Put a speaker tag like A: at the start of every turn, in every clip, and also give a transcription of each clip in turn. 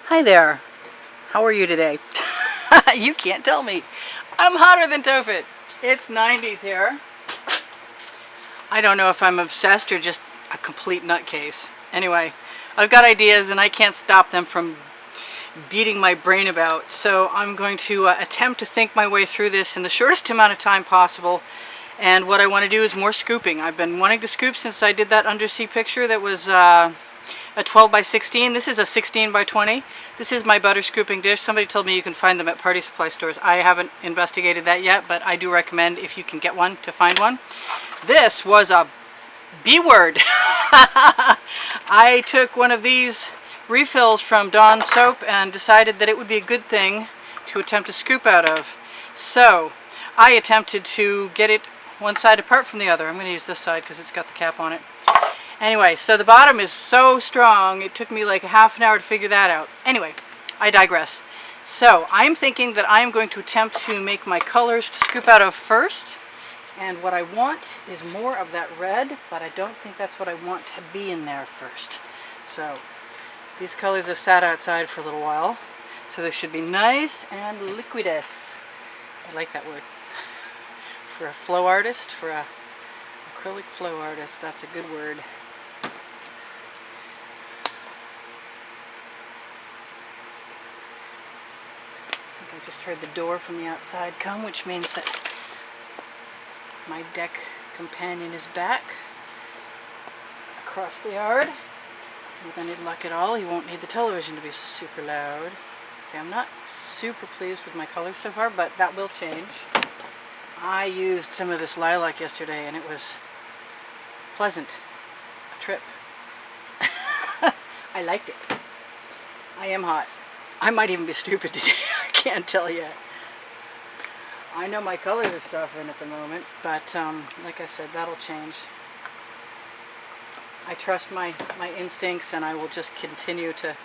A: Hi there. How are you today? You can't tell me. I'm hotter than Tophet. It's 90s here. I don't know if I'm obsessed or just a complete nutcase. Anyway, I've got ideas and I can't stop them from beating my brain about. So I'm going to attempt to think my way through this in the shortest amount of time possible. And what I want to do is more scooping. I've been wanting to scoop since I did that undersea picture that was a 12 by 16. This is a 16 by 20. This is my butter scooping dish. Somebody told me you can find them at party supply stores. I haven't investigated that yet, but I do recommend, if you can get one, to find one. This was a B word. I took one of these refills from Dawn soap and decided that it would be a good thing to attempt to scoop out of. So I attempted to get it one side apart from the other. I'm going to use this side because it's got the cap on it. Anyway, so the bottom is so strong, it took me like a half an hour to figure that out. Anyway, I digress. So I'm thinking that I'm going to attempt to make my colors to scoop out of first. And what I want is more of that red, but I don't think that's what I want to be in there first. So these colors have sat outside for a little while, so they should be nice and liquidous. I like that word. For a flow artist, for a acrylic flow artist, that's a good word. I just heard the door from the outside come, which means that my deck companion is back across the yard. With any luck at all, he won't need the television to be super loud. Okay, I'm not super pleased with my colors so far, but that will change. I used some of this lilac yesterday and it was pleasant. A trip. I liked it. I am hot. I might even be stupid today. I can't tell yet. I know my colors are suffering at the moment, but like I said, that'll change. I trust my instincts and I will just continue to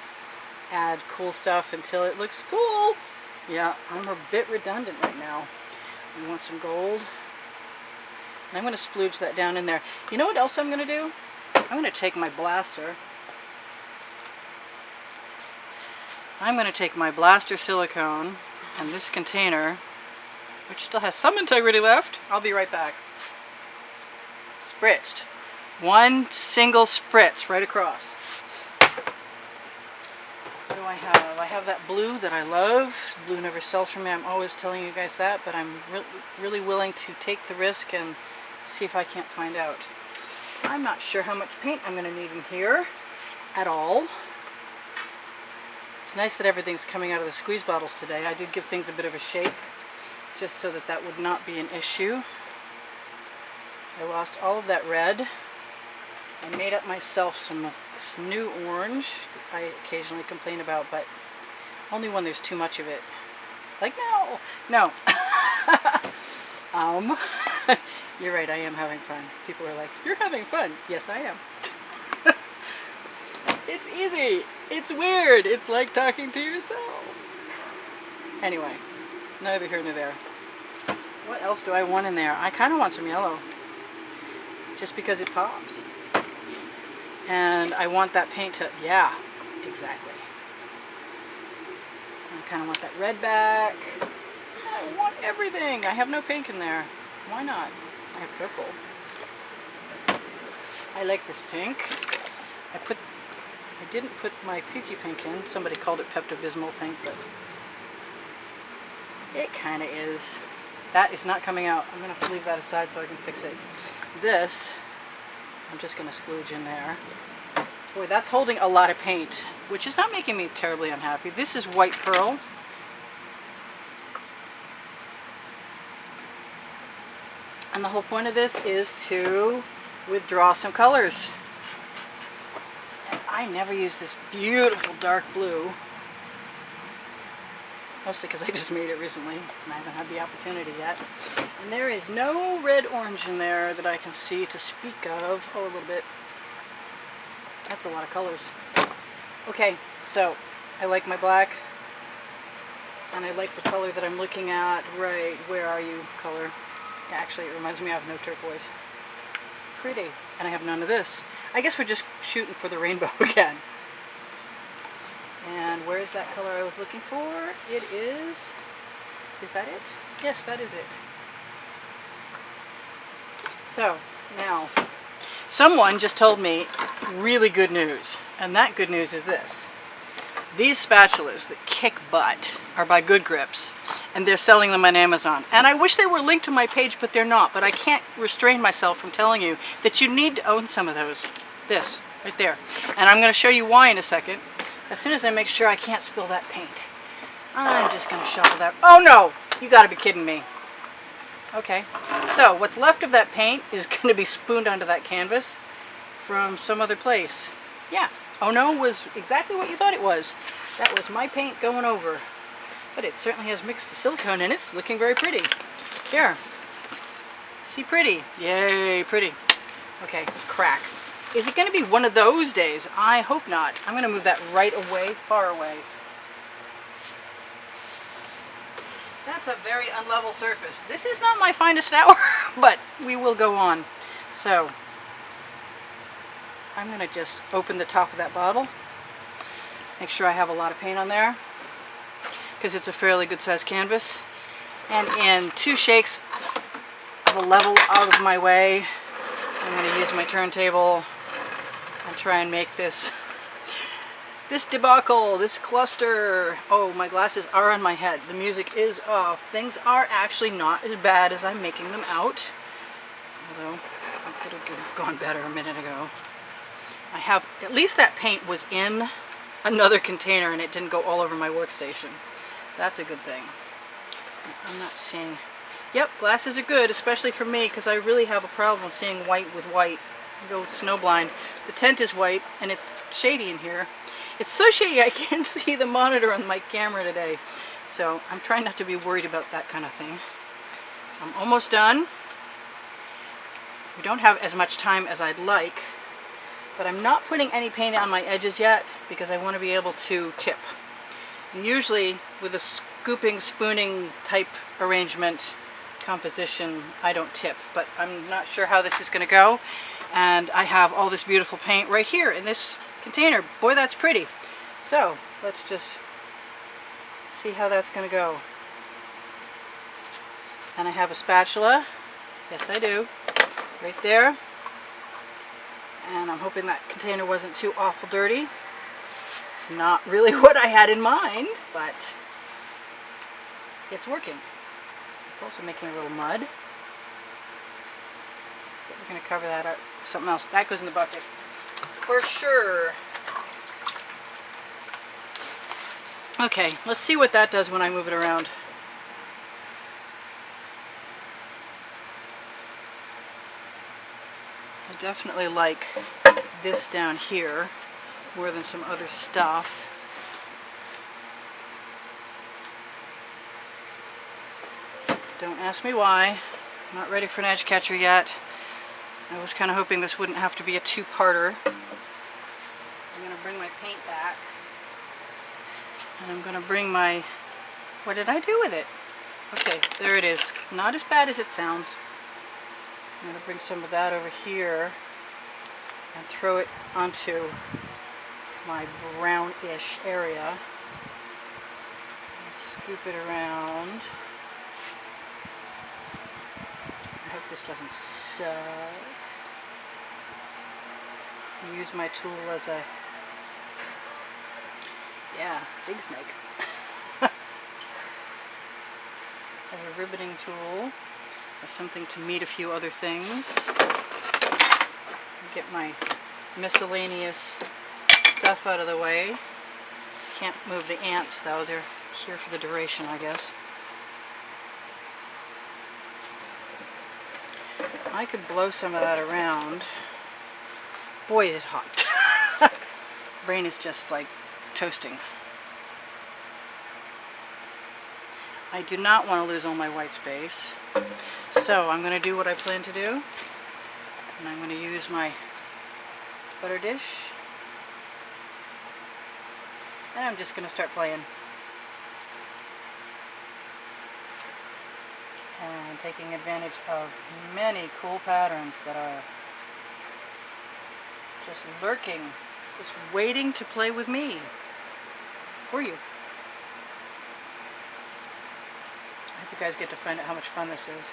A: add cool stuff until it looks cool. Yeah, I'm a bit redundant right now. I want some gold. And I'm going to splooge that down in there. You know what else I'm going to do? I'm going to take my blaster. I'm going to take my blaster silicone and this container, which still has some integrity left. I'll be right back. Spritzed. One single spritz right across. What do I have? I have that blue that I love. Blue never sells for me. I'm always telling you guys that, but I'm really willing to take the risk and see if I can't find out. I'm not sure how much paint I'm going to need in here at all. It's nice that everything's coming out of the squeeze bottles today. I did give things a bit of a shake just so that that would not be an issue. I lost all of that red. I made up myself some of this new orange that I occasionally complain about, but only when there's too much of it. Like, no. You're right, I am having fun. People are like, you're having fun. Yes, I am. It's easy. It's weird. It's like talking to yourself. Anyway, neither here nor there. What else do I want in there? I kind of want some yellow. Just because it pops. And I want that paint to, yeah, exactly. I kind of want that red back. I want everything. I have no pink in there. Why not? I have purple. I like this pink. I didn't put my Pukey pink in. Somebody called it Pepto-Bismol pink, but it kind of is. That is not coming out. I'm going to have to leave that aside so I can fix it. This, I'm just going to splooge in there. Boy, that's holding a lot of paint, which is not making me terribly unhappy. This is white pearl. And the whole point of this is to withdraw some colors. And I never use this beautiful dark blue. Mostly because I just made it recently and I haven't had the opportunity yet. And there is no red orange in there that I can see to speak of. Oh, a little bit. That's a lot of colors. Okay, so I like my black. And I like the color that I'm looking at. Right, where are you, color? Actually, it reminds me I have no turquoise. Pretty. And I have none of this. I guess we're just shooting for the rainbow again. And where's that color I was looking for? It is that it? Yes, that is it. So, now, someone just told me really good news, and that good news is this. These spatulas that kick butt are by Good Grips, and they're selling them on Amazon. And I wish they were linked to my page, but they're not. But I can't restrain myself from telling you that you need to own some of those. This, right there. And I'm going to show you why in a second. As soon as I make sure I can't spill that paint. I'm just going to shovel that. Oh no! You got to be kidding me. Okay, so what's left of that paint is going to be spooned onto that canvas from some other place. Yeah, oh no was exactly what you thought it was. That was my paint going over. But it certainly has mixed the silicone and it's looking very pretty. Here, see pretty? Yay, pretty. Okay, crack. Is it going to be one of those days? I hope not. I'm going to move that right away, far away. That's a very unlevel surface. This is not my finest hour, but we will go on. So, I'm going to just open the top of that bottle. Make sure I have a lot of paint on there, because it's a fairly good sized canvas. And in 2 shakes of a level out of my way, I'm going to use my turntable and try and make this debacle, this cluster. Oh, my glasses are on my head. The music is off. Things are actually not as bad as I'm making them out. Although, I could have gone better a minute ago. I have, at least that paint was in another container and it didn't go all over my workstation. That's a good thing. I'm not seeing... Yep, glasses are good, especially for me, because I really have a problem seeing white with white. I go snowblind. The tent is white and it's shady in here. It's so shady I can't see the monitor on my camera today. So I'm trying not to be worried about that kind of thing. I'm almost done. We don't have as much time as I'd like, but I'm not putting any paint on my edges yet because I want to be able to tip. And usually with a scooping, spooning type arrangement composition, I don't tip, but I'm not sure how this is going to go. And I have all this beautiful paint right here in this container. Boy, that's pretty. So let's just see how that's going to go. And I have a spatula. Yes, I do. Right there. And I'm hoping that container wasn't too awful dirty. It's not really what I had in mind, but it's working. It's also making a little mud. But we're going to cover that up with something else. That goes in the bucket. For sure. Okay, let's see what that does when I move it around. I definitely like this down here more than some other stuff. Don't ask me why. I'm not ready for an edge catcher yet. I was kind of hoping this wouldn't have to be a two-parter. I'm going to bring my paint back. And I'm going to bring my... What did I do with it? Okay, there it is. Not as bad as it sounds. I'm going to bring some of that over here and throw it onto my brownish area. And scoop it around. I hope this doesn't suck. Use my tool as a... Yeah, big snake. As a ribbiting tool. As something to meet a few other things. Get my miscellaneous stuff out of the way. Can't move the ants though, they're here for the duration, I guess. I could blow some of that around. Boy, is it hot. Brain is just like toasting. I do not want to lose all my white space. So I'm going to do what I plan to do. And I'm going to use my butter dish. And I'm just going to start playing. And taking advantage of many cool patterns that are just lurking, just waiting to play with me. for you. I hope you guys get to find out how much fun this is.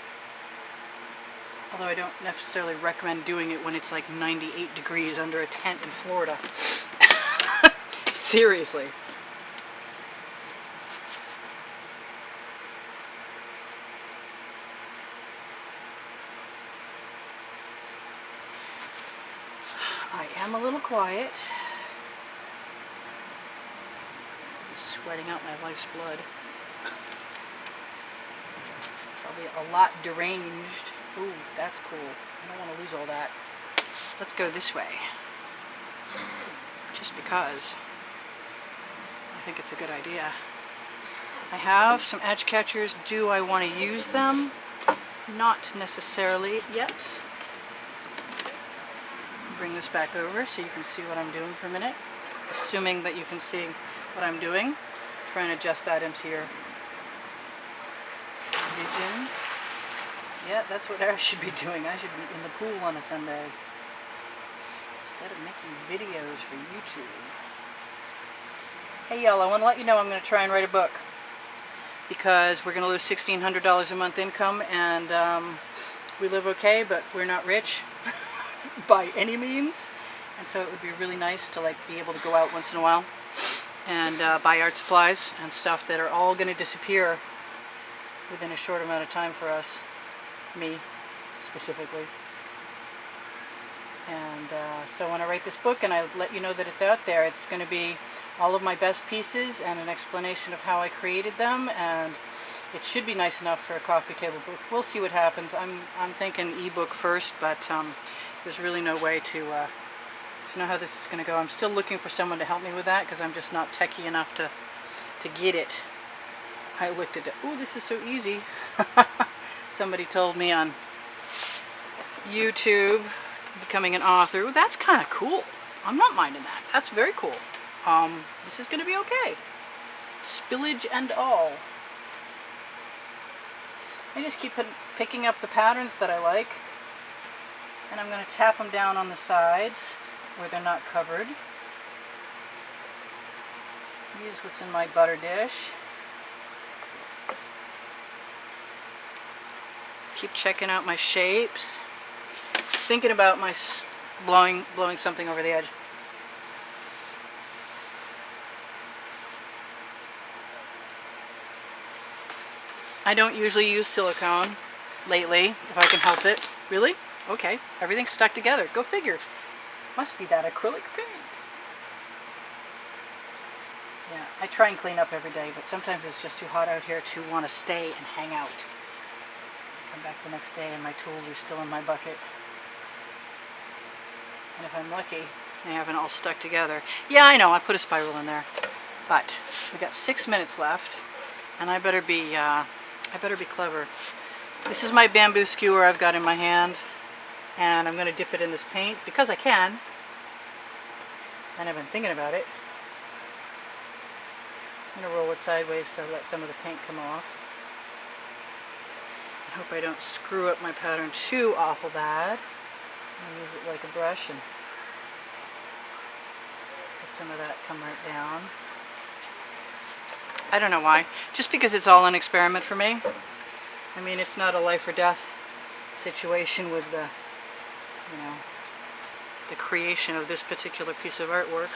A: Although I don't necessarily recommend doing it when it's like 98 degrees under a tent in Florida. Seriously. I am a little quiet. I'm sweating out my life's blood. Probably a lot deranged. Ooh, that's cool. I don't want to lose all that. Let's go this way. Just because I think it's a good idea. I have some edge catchers. Do I want to use them? Not necessarily yet. Bring this back over so you can see what I'm doing for a minute. Assuming that you can see what I'm doing. Try and adjust that into your vision. Yeah, that's what I should be doing. I should be in the pool on a Sunday instead of making videos for YouTube. Hey y'all, I want to let you know I'm going to try and write a book because we're going to lose $1,600 a month income, and we live okay, but we're not rich by any means, and so it would be really nice to like be able to go out once in a while and buy art supplies and stuff that are all going to disappear within a short amount of time for us. Me specifically. And so when I write this book and I let you know that it's out there, it's going to be all of my best pieces and an explanation of how I created them, and it should be nice enough for a coffee table book. We'll see what happens. I'm thinking ebook first, but there's really no way to know how this is going to go. I'm still looking for someone to help me with that because I'm just not techie enough to get it. I looked at it. Ooh, this is so easy. Somebody told me on YouTube, becoming an author. Ooh, that's kind of cool. I'm not minding that. That's very cool. This is going to be okay. Spillage and all. I just keep picking up the patterns that I like, and I'm going to tap them down on the sides where they're not covered. Use what's in my butter dish. Keep checking out my shapes. Thinking about my blowing something over the edge. I don't usually use silicone lately, if I can help it. Really? Okay. Everything's stuck together. Go figure. Must be that acrylic paint. Yeah, I try and clean up every day, but sometimes it's just too hot out here to want to stay and hang out. Come back the next day and my tools are still in my bucket. And if I'm lucky, they haven't all stuck together. Yeah, I know, I put a spiral in there. But we got 6 minutes left, and I better be clever. This is my bamboo skewer I've got in my hand, and I'm going to dip it in this paint because I can. And I've been thinking about it. I'm going to roll it sideways to let some of the paint come off. I hope I don't screw up my pattern too awful bad. I'm going to use it like a brush and let some of that come right down. I don't know why. Just because it's all an experiment for me. I mean, it's not a life or death situation with the, the creation of this particular piece of artwork.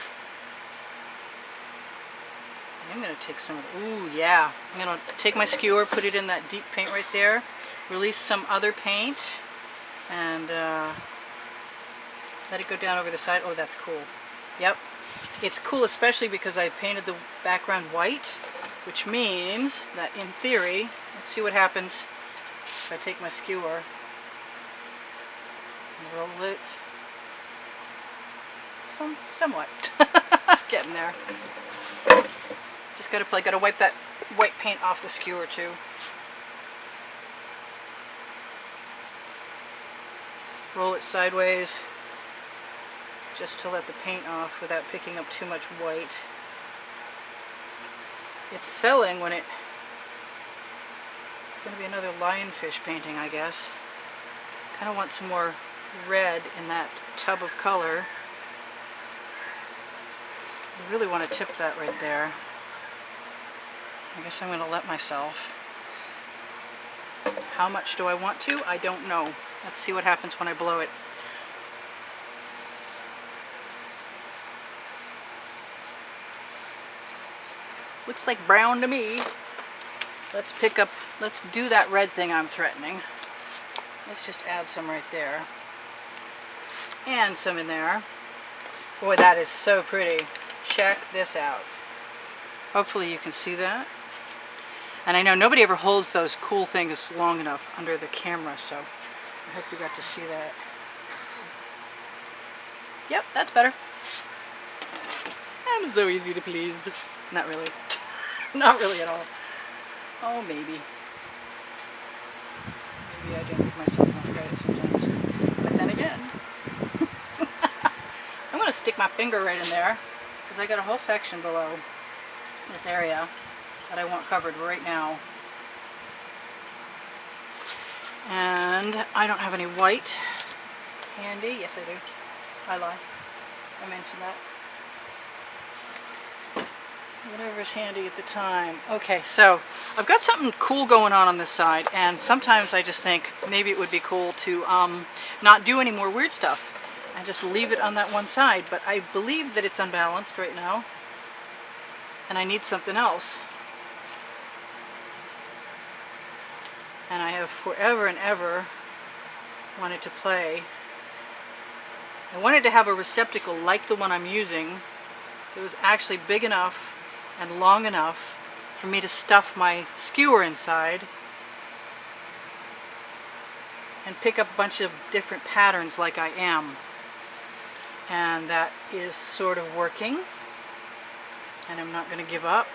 A: I'm going to take some of the, ooh, yeah. I'm going to take my skewer, put it in that deep paint right there, release some other paint, and let it go down over the side. Oh, that's cool. Yep. It's cool especially because I painted the background white, which means that in theory, let's see what happens if I take my skewer and roll it. Somewhat. Getting there. Just gotta wipe that white paint off the skewer too. Roll it sideways just to let the paint off without picking up too much white. It's selling when it's going to be another lionfish painting, I guess. Kind of want some more red in that tub of color. I really want to tip that right there. I guess I'm going to let myself. How much do I want to? I don't know. Let's see what happens when I blow it. Looks like brown to me. Let's do that red thing I'm threatening. Let's just add some right there. And some in there. Boy, that is so pretty. Check this out. Hopefully you can see that. And I know nobody ever holds those cool things long enough under the camera, so I hope you got to see that. Yep, that's better. I'm so easy to please. Not really. Not really at all. Oh, maybe. Maybe I don't give myself enough credit sometimes. But then again, I'm going to stick my finger right in there because I got a whole section below this area that I want covered right now. And I don't have any white handy. Yes, I do. I lie. I mentioned that. Whatever's handy at the time. Okay, so I've got something cool going on this side, and sometimes I just think maybe it would be cool to not do any more weird stuff and just leave it on that one side, but I believe that it's unbalanced right now and I need something else. And I have forever and ever wanted to play. I wanted to have a receptacle like the one I'm using that was actually big enough and long enough for me to stuff my skewer inside and pick up a bunch of different patterns like I am. And that is sort of working, and I'm not going to give up.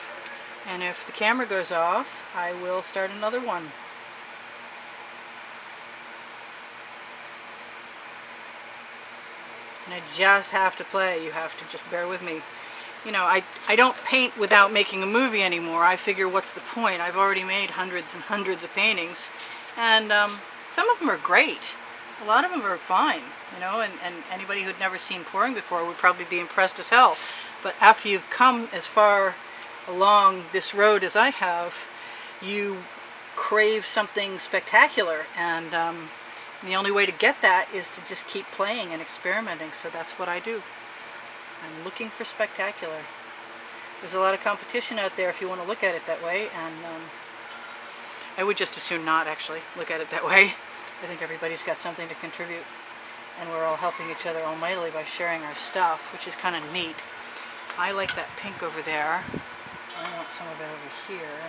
A: And if the camera goes off, I will start another one. And I just have to play. You have to just bear with me. You know, I don't paint without making a movie anymore. I figure, what's the point? I've already made hundreds and hundreds of paintings, and some of them are great. A lot of them are fine, you know, and anybody who'd never seen pouring before would probably be impressed as hell. But after you've come as far along this road as I have, you crave something spectacular, and the only way to get that is to just keep playing and experimenting. So that's what I do. I'm looking for spectacular. There's a lot of competition out there if you want to look at it that way, and I would just as soon not actually look at it that way. I think everybody's got something to contribute, and we're all helping each other almightily by sharing our stuff, which is kind of neat. I like that pink over there. I want some of it over here.